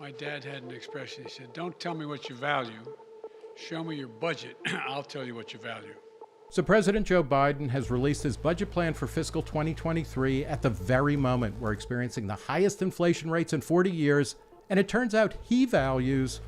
My dad had an expression. He said, "Don't tell me what you value. Show me your budget. I'll tell you what you value." So President Joe Biden has released his budget plan for fiscal 2023 at the very moment we're experiencing the highest inflation rates in 40 years, and it turns out he values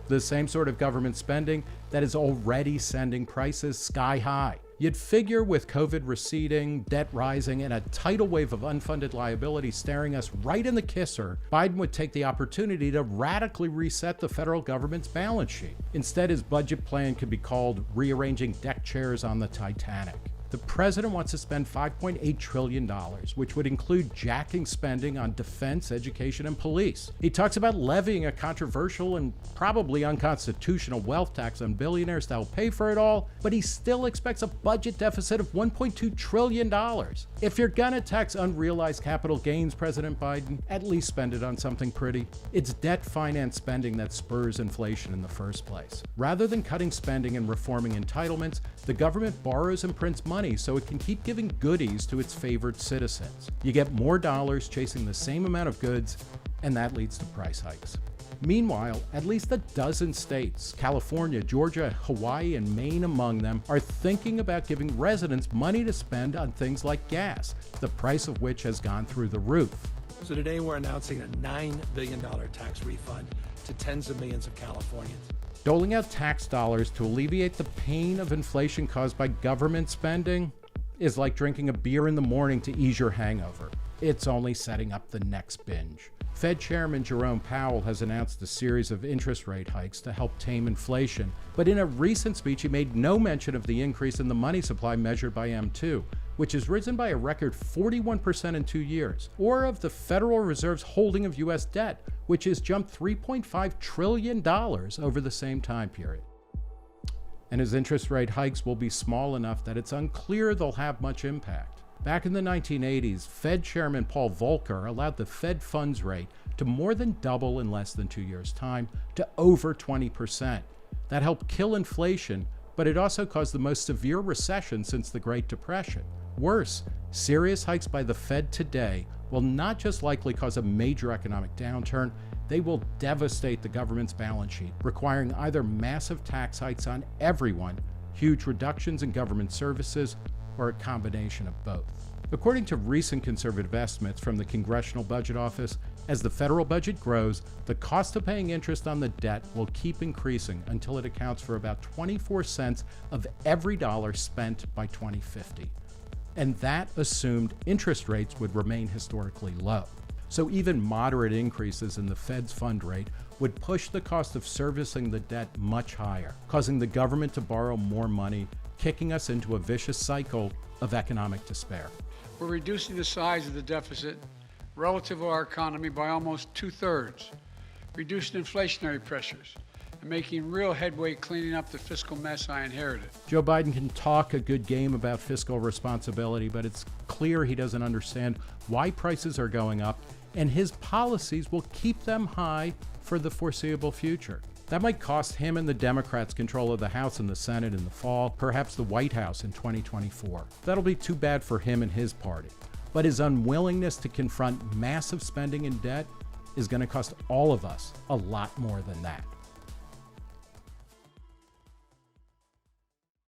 the same sort of government spending that is already sending prices sky high. You'd figure with COVID receding, debt rising, and a tidal wave of unfunded liability staring us right in the kisser, Biden would take the opportunity to radically reset the federal government's balance sheet. Instead, his budget plan could be called rearranging deck chairs on the Titanic. The president wants to spend $5.8 trillion, which would include jacking spending on defense, education, and police. He talks about levying a controversial and probably unconstitutional wealth tax on billionaires that will pay for it all, but he still expects a budget deficit of $1.2 trillion. If you're gonna tax unrealized capital gains, President Biden, at least spend it on something pretty. It's debt-financed spending that spurs inflation in the first place. Rather than cutting spending and reforming entitlements, the government borrows and prints money so it can keep giving goodies to its favored citizens. You get more dollars chasing the same amount of goods, and that leads to price hikes. Meanwhile, at least a dozen states, California, Georgia, Hawaii, and Maine among them, are thinking about giving residents money to spend on things like gas, the price of which has gone through the roof. So today we're announcing a $9 billion tax refund to tens of millions of Californians. Doling out tax dollars to alleviate the pain of inflation caused by government spending is like drinking a beer in the morning to ease your hangover. It's only setting up the next binge. Fed Chairman Jerome Powell has announced a series of interest rate hikes to help tame inflation, but in a recent speech he made no mention of the increase in the money supply measured by M2, which has risen by a record 41% in 2 years, or of the Federal Reserve's holding of U.S. debt, which has jumped $3.5 trillion over the same time period. And his interest rate hikes will be small enough that it's unclear they'll have much impact. Back in the 1980s, Fed Chairman Paul Volcker allowed the Fed funds rate to more than double in less than 2 years' time to over 20%. That helped kill inflation, but it also caused the most severe recession since the Great Depression. Worse, serious hikes by the Fed today will not just likely cause a major economic downturn, they will devastate the government's balance sheet, requiring either massive tax hikes on everyone, huge reductions in government services, or a combination of both. According to recent conservative estimates from the Congressional Budget Office, as the federal budget grows, the cost of paying interest on the debt will keep increasing until it accounts for about 24 cents of every dollar spent by 2050. And that assumed interest rates would remain historically low. So even moderate increases in the Fed's fund rate would push the cost of servicing the debt much higher, causing the government to borrow more money, kicking us into a vicious cycle of economic despair. We're reducing the size of the deficit relative to our economy by almost 2/3, reducing inflationary pressures, and making real headway cleaning up the fiscal mess I inherited. Joe Biden can talk a good game about fiscal responsibility, but it's clear he doesn't understand why prices are going up, and his policies will keep them high for the foreseeable future. That might cost him and the Democrats control of the House and the Senate in the fall, perhaps the White House in 2024. That'll be too bad for him and his party. But his unwillingness to confront massive spending and debt is going to cost all of us a lot more than that.